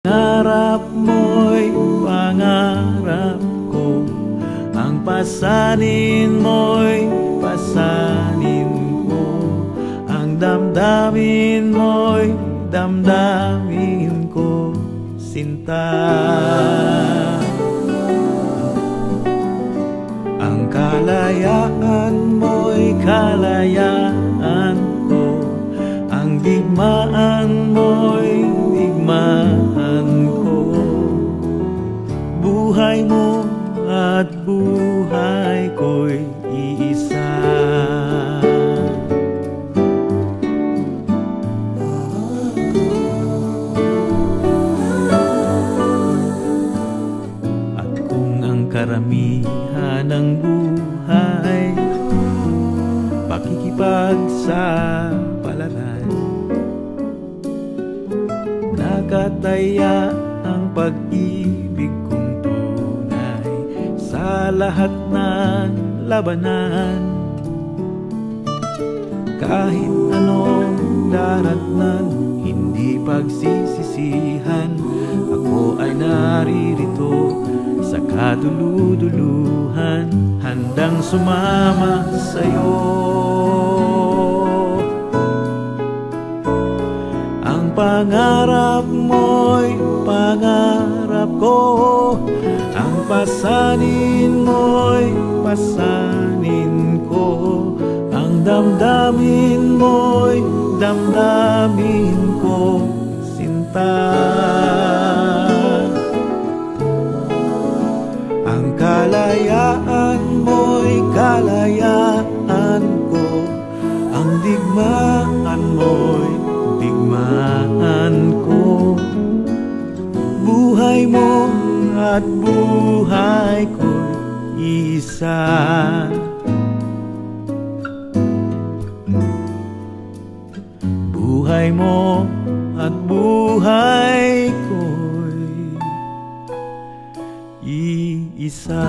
Pangarap mo'y pangarap ko, ang pasanin mo'y pasanin ko, ang damdamin mo'y damdamin ko, sinta. Ang kalayaan mo'y kalayaan ko, ang digmaan mo'y digmaan ko. Buhay mo at buhay ko'y iisa. At kung ang karamihan ng buhay pakikipagsapalaran, nakataya ang pag-ibig kong tunay sa lahat ng labanan. Kahit anong daratnan, hindi pagsisisihan, ako ay naririto sa kaduluduluhan, handang sumama sa'yo. Ang pangarap mo'y pangarap ko, ang pasanin mo'y pasanin ko, ang damdamin mo'y damdamin ko, sinta. Ang kalayaan mo'y kalayaan ko, ang digmaan mo'y digmaan ko. Buhay mo at buhay ko'y isa. Buhay mo at buhay ko'y iisa.